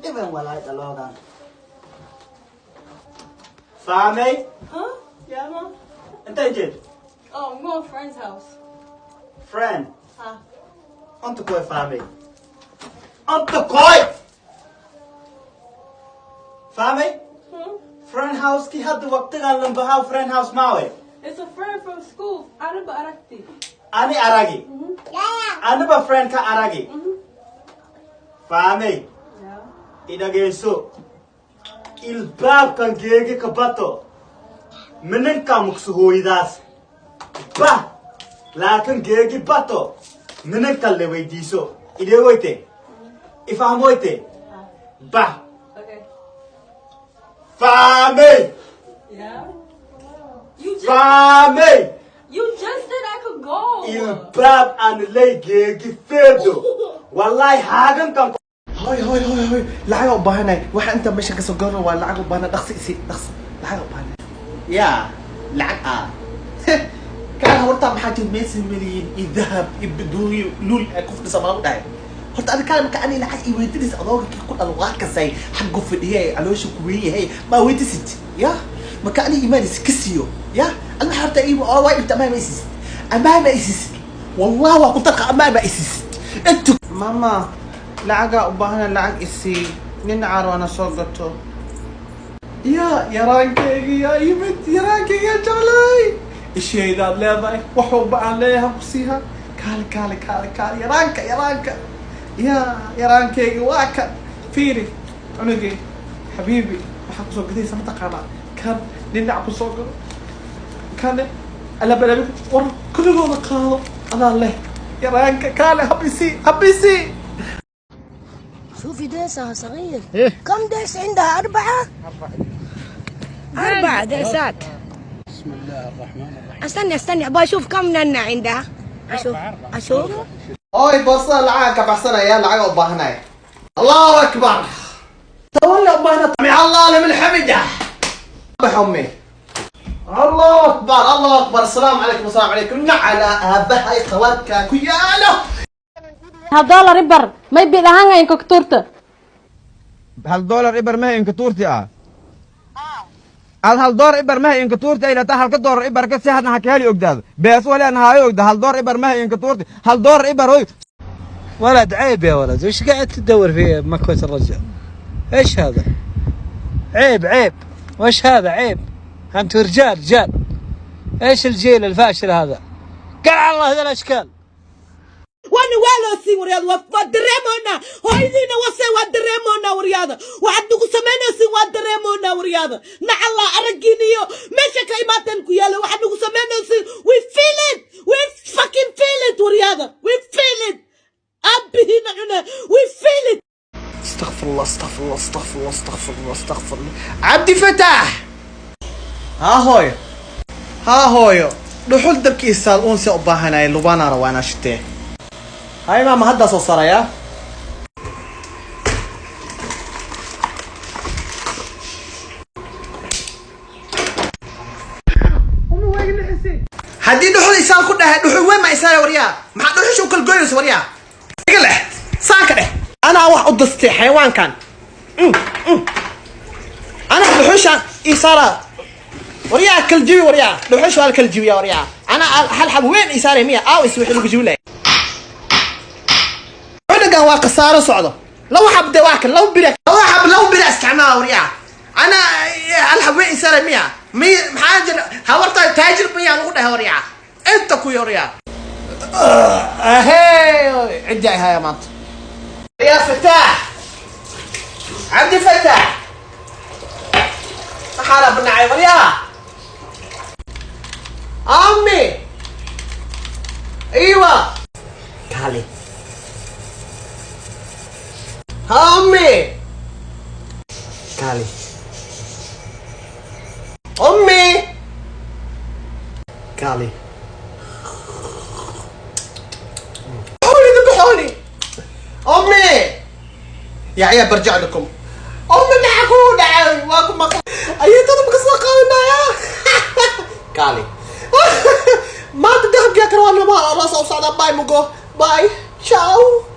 Even while I log. Family? Huh? Yeah, Mom? And they did. Oh, I'm going to a friend's house. Friend? Huh? On to koi family. On to koi! Family? Hmm? Friend house ki had the wakti galan bahaw friend house mawe. It's a friend from school. Ano ba arakti? Ani aragi. Ano ba friend ka aragi? Family? Yeah. Idagayso. Ilbab kan gege kabato. Menen ka muksuhoidas. Ba! Lakan gege bato. Menen ka lewaydiso. Idewoite. Ifahamoite. Ba! Okay. Family! Yeah? Family! You just said I could go. Ilbab an lay gege fedo. Wallahi hagan kan هاي لعقة وبهنا واحد أنت مش كسجارة ولا لعقة وبهنا دخسي لعقة وبهنا يا لعقة كان هورتا بحاجة ميسن مليين الذهب يبدو لول كفر سماو ده هورتا أنا كان مكاني لعقة يوديني أضاوي كل الألوان كسي حقه في الهي علوش كوي هي ما وديست يا مكاني إيماني كسيو يا أنا حتى إيمو وايد تمام إيسيس أمام إيسيس والله وقلت لك أمام إيسيس أنتو ماما لعقة وبهنا لعق إسي ننعر وأنا صوغته يا رانكي يا إيمت يا رانكي يا جلي الشيء ذا لا باي وحب عليها بسيها كالي يا رانكا يا رانكي واك فيري عنقي حبيبي وحق صوغتي سمتك أنا كان ننعر بصوغه كان ألا بلا ور كل يوم قالوا أنا له يا رانكا كالي حبيسي شوفي ديسها صغير. إيه؟ كم ديس عندها؟ أربعة ديسات. بسم الله الرحمن الرحيم. استني أبغى أشوف كم ننة عندها. أشوف. هاي بصل لعاك بحسنا يا لعاك وبهنا الله أكبر تولى وبهنا سمع الله لمن حمده بحمي الله أكبر السلام عليكم نعلى أبهاي خوارك كياله $1 إبر ما يبي لهانga إنك كتورته $1 إبر ما هي إنك تورتي $1 إبر ما هي إنك تورتي إلى تحل $1 إبر كسي هذا حكي لي أقداد بس ولا أنا هاي أقداد $1 إبر ما هي إنك تورتي $1 إبر هوي ولد عيب يا ولد وش قاعد تدور في مكوة الرجال ايش هذا عيب وش هذا عيب انتوا رجال ايش الجيل الفاشل هذا قال الله هذا الاشكال وانا ولا سي ورياض ودريمونا هايدينا وسي ودريمونا ورياض وعندكم سمينا سي ودريمونا ورياض نع الله ارجينيو ماشي كايماتن كيالا وعندكم سمينا سي وي فيل ات وي فاكين فيل ات ورياض وي فيل ات ابي هنا وي فيل ات استغفر الله عبدي فتاح ها هوي دحول دبكي سال اونسي وبهنا لبانا روانا شتي هاي ماما هدا صوصرة يا حدي دحول إسال كده دحول وين ما إسال وريا ما حد دحول شو كل جويس وريا قله ساكده أنا واحد قدستي حيوان كان أنا دحوش إسالة وريا كل جوي وريا دحوش ولا كل جوي وريا أنا هالحب وين إسالة 100 أو يسوي حلو جولة كان واقع صار صعده لو حب دواكل لو بلا استعمال وريا انا الحب يسال 100 حاجه هورتا تاجر بيا نقول وريا انت كو وريا اهي عندي هاي يا مانت يا فتاح عندي فتاح حاله بالنعي وريا امي ايوه تعالي أمي كالي أمي كالي ذبحوني أمي يا عيال برجع لكم أمي دعكونا واكم أيتهم قصة يا كالي ما تدهب يا كروان ما راسه وصعد باي مقو باي تشاو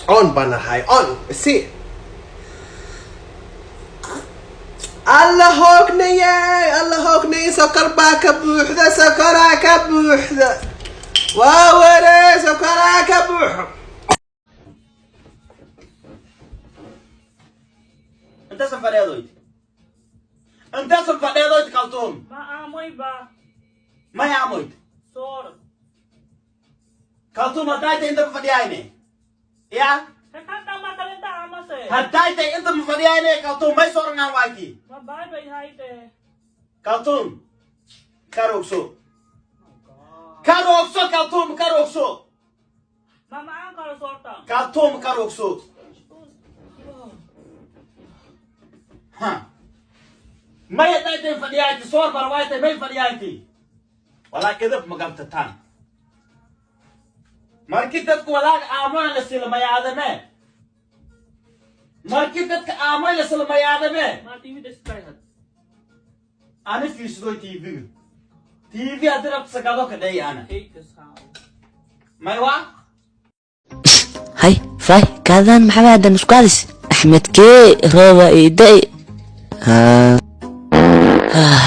on banahay on see الله هوكني سكر باكبوحدة سكرها كبوحدة واوري سكرها كبوحدة انت سنفر يا دويت انت سنفر يا دويت كالتوم ما أموي با ما يا عمود صور كالتوم هدايت انت مفديايني يا هكذا ما كلمت عمسي هدايت انت مفديايني كالتوم ما يصور نعم وايكي ما باي باي هايته كالتوم كاروكسو كاروكسو ما معاك على صورتا كالتوم كاروكسو ها ما يدايت مفديايتي صور بروايتي ما يفديايتي ولا كذب مقامتتان markii dadku walaal aamaan la silmayaadame markii dadka aamaan la silmayaadame ما تيجي تسكاي هاد ana fiirsadoy tv adirab sagado kadhay ana هيك ساو maywa هاي فاي كذا محمد نسكالس أحمد كي روى إيدي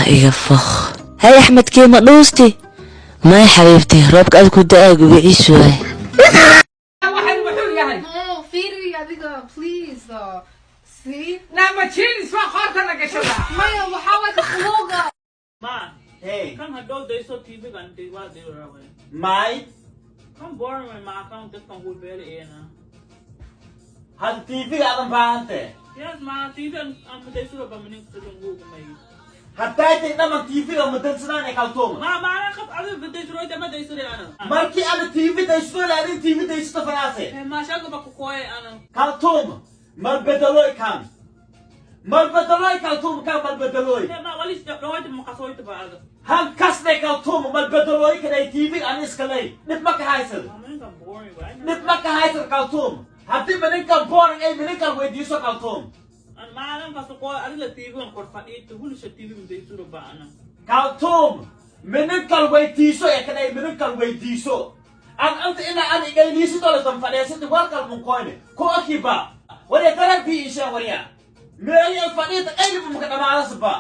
إيه فخ هاي أحمد كي مقلوستي ما يا حبيبتي روبك أذكر دقاق وعيش شوي Firi, adiga, please. See? Maya, وحاول تخلوقها ما hey كم هدول دايسو تي في كان تيوا ديو راوي may كم بورن ما كم تكون هو بيري انا had tv adan baahante يس ما تي في ام دايسو ربا منين تكون هو كمي hadaytay dhaman tv ga mudansanaan kaltoom ما انا خف على بدايسو روي ما دايسو انا markii ana tv daysto laadin tv daysto fanaase ما شاغ بكو كوي انا kaltoom mal bedaloy kan kaltoom kan mal bedaloy ما وليش رويت مقصويت بعد han kasne kaltoom mal bedaloy kaday tv an iskalay nid maka haysan ما من كان بورن واي nid maka haysan kaltoom hadii maninka boring ay maninka weydiiso kaltoom انا ما انا كسو كوي انا تي في ان قرفانيت تقول شو تي في بدايسو ربا انا kaltoom maninka weydiiso ee kaday maninka weydiiso an anta ina an igayniiso dole tan fadhiisati warkal mun koyne ko akiba wari tarabi isha wariya meeyo fadhiita qayb mun ka dhamaadasba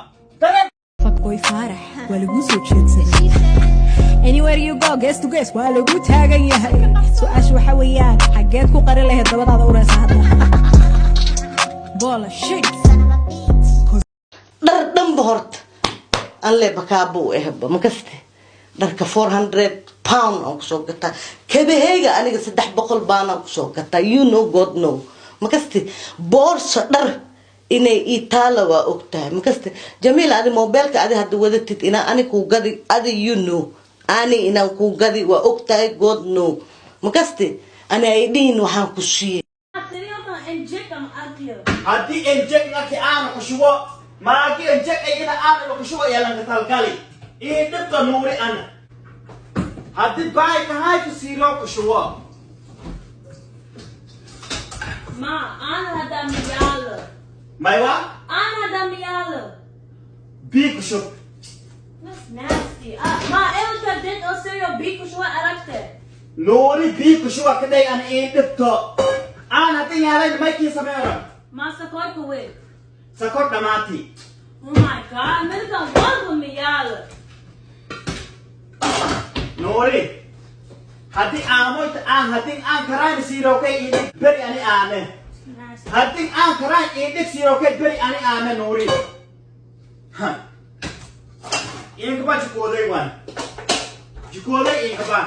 tarab Fuckboy Farah waa lagu soo jeedsaday anywhere you go guess to guess waa lagu taagan yahay su'aashu waxa weeyaan xageed ku qari lahayd dabadaada uraysa hadda bola shit dhar dhanba horta aan le bakaabo ehba makaste dharka 400 pound aan kusoo gataa kabaheyga aniga 300 baan aan kusoo gataa you know god know makaste boorsa dhar inay itaala waa ogtahay makaste jamiil adi mobilka adi hadda wadatid ina ani ku gadi adi you know ani ina ku gadi waa ogtahay god know makaste ani ay dhiin waxaan ku siiyay haddii enjeg markii aan kushubo maagi enjeg ay ina aan kushubo yeelanka talgali ii dhibka nuuri ana haddii baay ka hayku siiloo kushubo ما انا هذا ميال maywa انا هذا ميال bii kushub That's nasty. Ma eu já did o seu bico sua arakte. nuuri bii kushuba kadhay ana ii dhibto aan haddii yaalan maykii sameero Ma sakor ko we. sakor dhamaati Oh my god, men kan walgo miyal. nuuri haddii aamoyta aan haddii aan karaan siirokay ii dhig beri ani aane haddii aan karaan ii dhig siirokay beri ani aane nuuri inkaba jikooday waan jikooday inkaba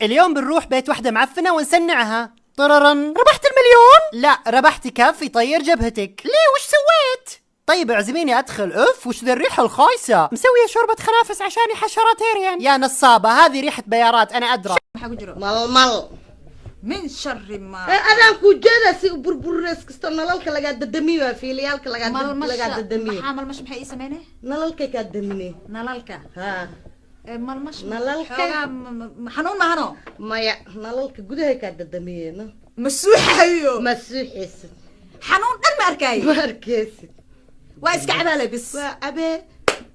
اليوم بنروح بيت وحدة معفنة ونسنعها طررن ربحت المليون؟ لا ربحتي كافي طير جبهتك ليه وش سويت؟ طيب اعزميني ادخل اف وش ذا الريحة الخايسة مسوية شوربة خنافس عشاني حشرات هيريان يا نصابة هذه ريحة بيارات انا ادرى مال من شر ما أنا كوجدا سي بربرس كستو نلالك لقى ددمي فيليالك لقى ددمي محامل مش محي سمينه نلالك كدمني نلالك ها مال مش نلالك حنون ما هنو مايا نلالك جودها كدمي مسوح ايو مسوحيس حنون دم اركاي ماركيس واسك عباله بس ابي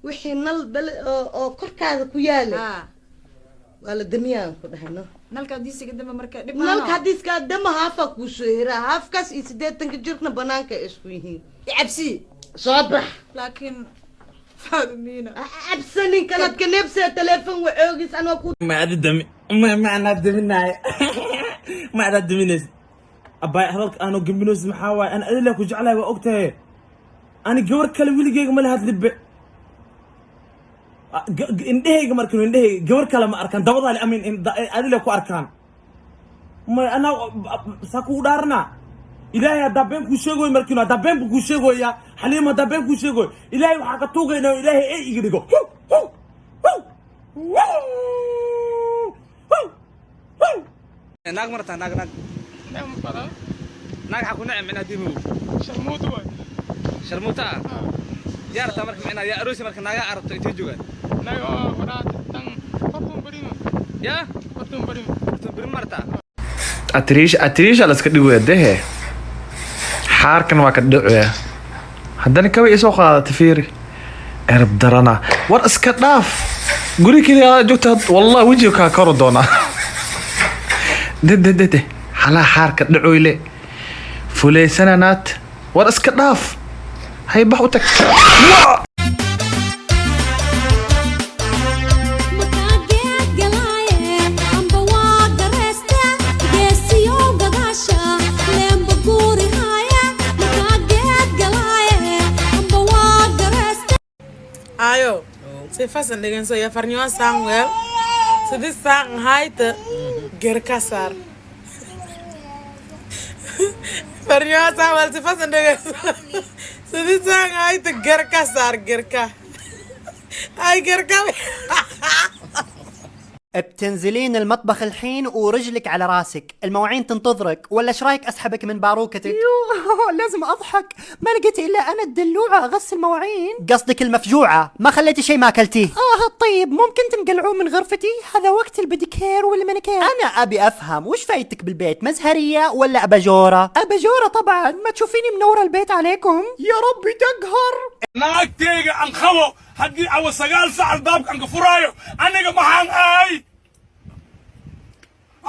وحي نل بل او كركاده كياله ها ولا دميان كدهنا nalka diisi kadamba marka dhib nalka hadiiska dama haafa ku soo hira haafkaas iyo 80 jirna banaanka isku yihiin cabsi soo bax laakiin faadmiina absanin kanad ka leebsa telefoon waoogis anoo ku ما أدم ما أنا أدمناي ما أنا أدمناس أباي هذاك أنا جنبنوس محاوى أنا أقول لك وجعلها وقتها أنا جور كلام ولي جيك مال هاد لب إنديه جمركن إنديه جور كلام أركان دبض على أمين أقول لك أركان ما أنا ساكو دارنا إلهي دبين كوشيغو مركنا دبين كوشيغو يا حليمة دبين كوشيغو إلهي وحكتوغي إنه إلهي إيه يجيكو naag martaa naag xaku nacam micnaa diimow sharmuuta ah yaa rabtaa marka micnaa yaa aroosi marka naagaa arabto intay joogaan yaa hortuun bari martaa atiriisha la iska dhigaya dehe xaarkan waa ka dhicaya haddana kaba isoo qaadata fiiri erab darana war iska dhaaf guri keliya joogta wallahi wejiga kaa karo doonaa de xalaa xaarka dhacoyle fuleysananaad war iska dhaaf haybax u tag ayo se fasan degen so ya farnyo sangwel so this sang haite gerkasar farnyo sangwel se fasan degen so this sang haite gerkasar gerka ay gerka بتنزلين المطبخ الحين ورجلك على راسك، المواعين تنتظرك، ولا ايش رايك اسحبك من باروكتك؟ لازم اضحك، ما لقيت الا انا الدلوعه اغسل مواعين. قصدك المفجوعه، ما خليتي شيء ما اكلتيه. طيب ممكن تنقلعوه من غرفتي؟ هذا وقت البديكير والمانيكير. انا ابي افهم وش فايتك بالبيت، مزهريه ولا اباجوره؟ اباجوره طبعا، ما تشوفيني منوره البيت عليكم؟ يا ربي تقهر. naagtayga aan qabo haddii awa 9 saac albaabka aan ka furaayo aniga maxaan ahay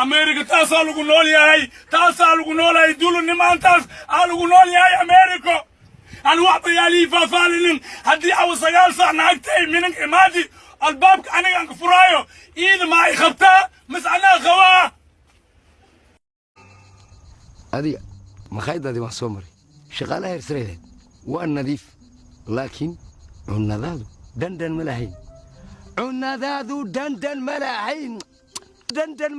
America taasaa lagu nool yahay dulunimaantaas aa lagu nool yahay America aan waxba yaalii faafaalinin haddii awa 9 saac naagtay minanka imaadi albaabka aniga aan ka furaayo iida ma ay qabtaa mas anaa qabaa adiga makhaydadii waan soo maray shaqaalaha hersarayda waa nadiif laakiin cunadaadu dandan ma lahayn dandan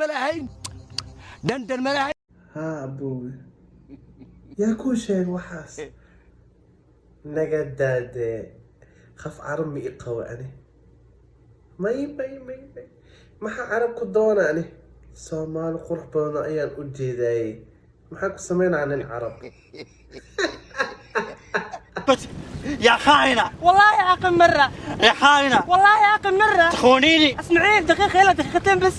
ma lahayn ها أبوي يا كوشين وحاس نقداد خف عرمي إقوى أنا مي ما عرب كدونا أنا سومال قرح بونا أيان أجي ذاي ما حكو سمعنا عن العرب يا خاينة والله يا أقل مرة يا خاينة والله يا أقل مرة تخونيني اسمعين دقيقة يلا دقيقتين بس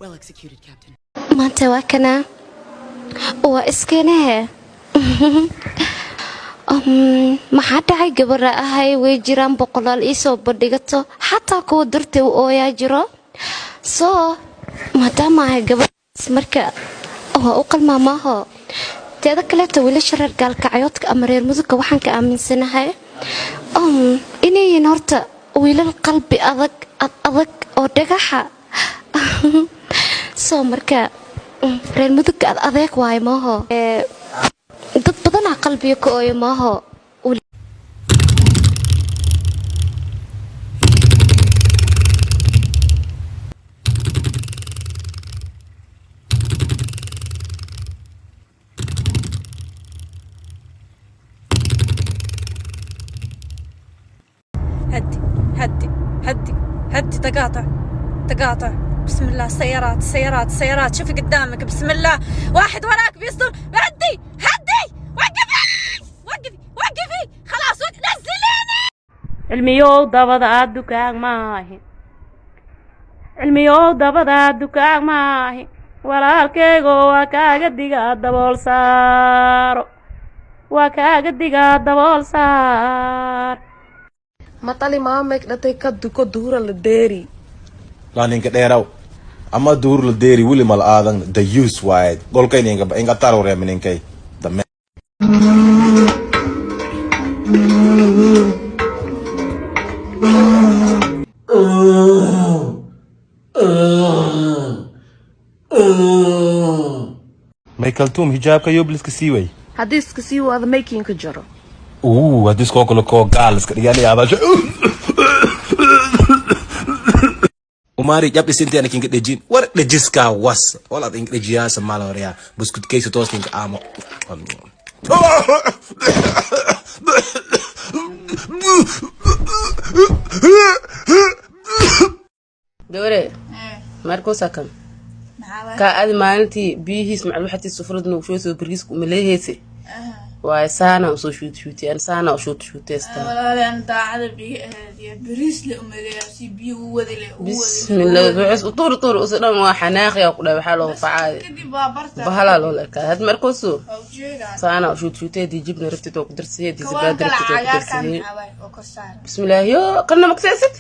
Well executed, Captain. maanta waa kana waa iskeenahe maxaa dhacay gabadha ahay way jiraan boqolaal iisoo bandhigato xataa kuwa dartay u ooyaa jiro soo maadaama ahay gabadhaas marka waa u qalmaamaaho teeda kaleeto wiilasha reer gaalkacyoodka ama reer mudugga waxaan ka aaminsanahay inayin horta wiilal qalbi adag oo dhagaxa soo marka reer mudugga adeeg waayo maaho dad badanaa qalbiga ka ooyo maaho هدي تقاطع بسم الله سيارات شوفي قدامك بسم الله واحد وراك بيصدم هدي وقفي خلاص نزلي cilmiyow dabada dukaan maahi cilmiyow dabada dukaan maahi walaalkaygo waa kaaga digaa dabool saaro waa kaaga digaa dabool saar matali maamek dhatay ka duko duura la deeri laaninka dheeraw ama duur la deeri wili mal aadan the use wide golkay inga taro remininkay the Michael Tum hijaabka yobliska siiway haddii iska sii waada makinka jaro haddii iskoo kale koo gaal iska dhigani aadasho umari jabdi sintiana kinga dhejin war dhejiska was walaad inga dhejiyaasa maala horeya buskut kaysa tooskinka aamo gabare markoosa kan ka aad maalintii biyihiis macluuxatii sufradna uu soo bariisku maleehayse waa saana soo shuutay saana soo shuuteesta walaalaan daacada biyo ahaadiya bariis la umadeeyaa si biyo u wadi leh bismillah ducus utur usadan waa xanaaqya ku dhaw waxa loo facay bahala loo leeyahay had markoosu saana soo shuutay jibna rabtid oo ku darsay diisbaad rabtid oo ku darsay bismillah yo kana maksaysid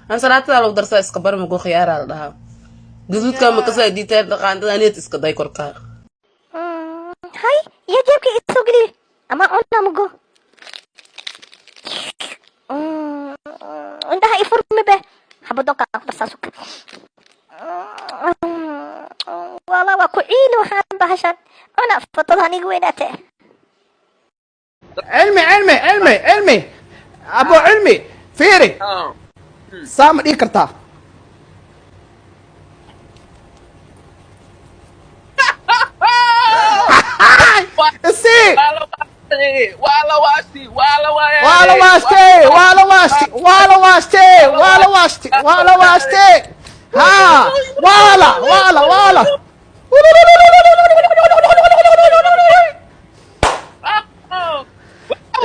aan salaada loo darsaa iska bar mago khiyaar la dhahaa gududka ma kasay diitaa dhaqaantada aneed iska day korka هاي يا جيبك اسوقلي اما قلنا مقو عندها يفرم به حبدوك بساسك والله وكعيل وحان بهشان انا فطلاني ويناته علمي ابو علمي فيري سام دي كرتا السي ولا واشتي ها ولا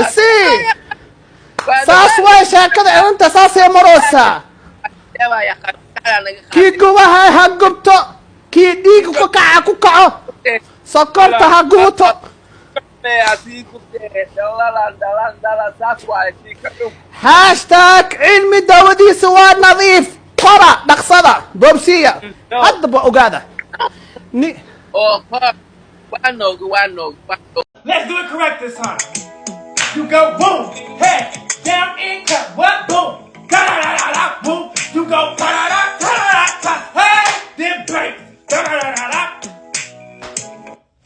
السي ساس ويش هكذا انت ساس يا مروسا كي جواها هقبتو كي ديك كوكعو سكرتها قوتو هاشتاج علمي داودي سواد نظيف قرى نقصده بوبسية هذا بقعدة Let's do it correct this time. You go boom, head down in cut, what boom, da da da da boom. You go da da da da da da, hey, then break, da da da da da.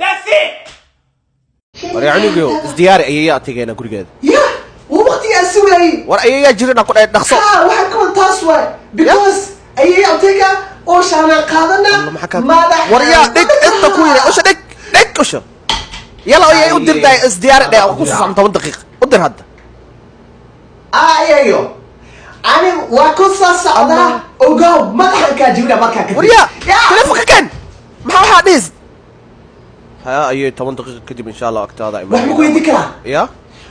That's it. وريعنيو ازدياري ايايا تيجينا غريغيد يا ووقتي اسوي war ayayaa jirina ku dhaay dhaqso waxa ka taas way because ayeeyaa tiga oo shaana qaadana madax war yaa dhig inta ku yiri usha dhig usha yalla ayay u dirtay isdiyaari dhay ku soo 10 daqiiqo u dir hadda ayeeyo ani waa ku soo socda ogo madaxan ka jibna marka ka war yaa telefoonka kan maxaa waxa dhis ها اي 8 دقيقة كدب ان شاء الله اكتادا waxba ku weydi kara يا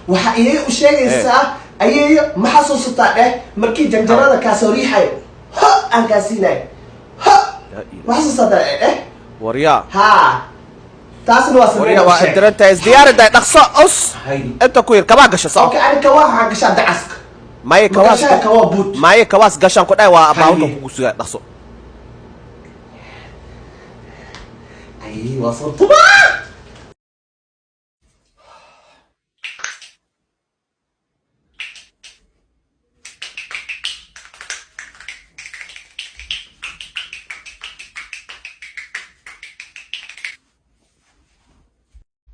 waxa ayay u sheegaysaa ayay ma xasuustaa markii janjarada ka soo riixay ha aan ka siinay ha ma xasuustaa وريا ha taasna waa وريا waa diranta isdiyaari day dhaqso us inta ku yir kaba gasho soo okay ani kaba gasha dacask maye kawas gashan ku dhay waa baawda ku suga dhaqso ay wasartu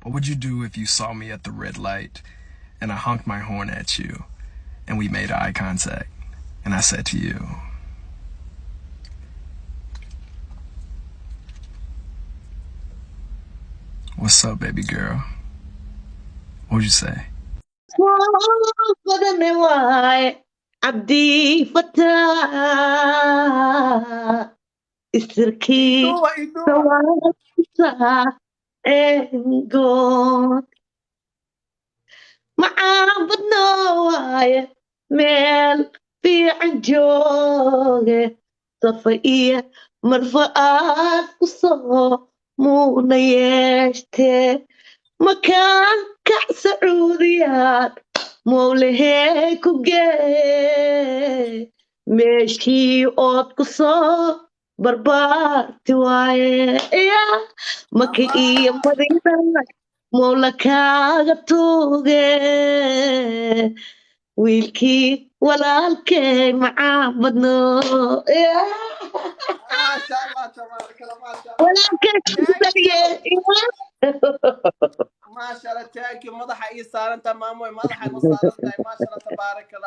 What would you do if you saw me at the red light and I honked my horn at you and we made eye contact and I said to you, "What's up, baby girl?" What would you say? عبدي فتاة استركي سواسة انقود معابد نوايا meel fiican jooge safa iyo marfa'aad ku soo muuna yeeshtee makaan kac sacuudiyaad mowlahee ku gee meeshii ood ku soo barbaarti waaye maka iyo madina mowla kaaga tuuge wiilkii walaalkay macaabadno walaalkay ما شاء الله تانكي مضحة إيه صار أنت ماموي مضحة مصارتها ما شاء الله تبارك الله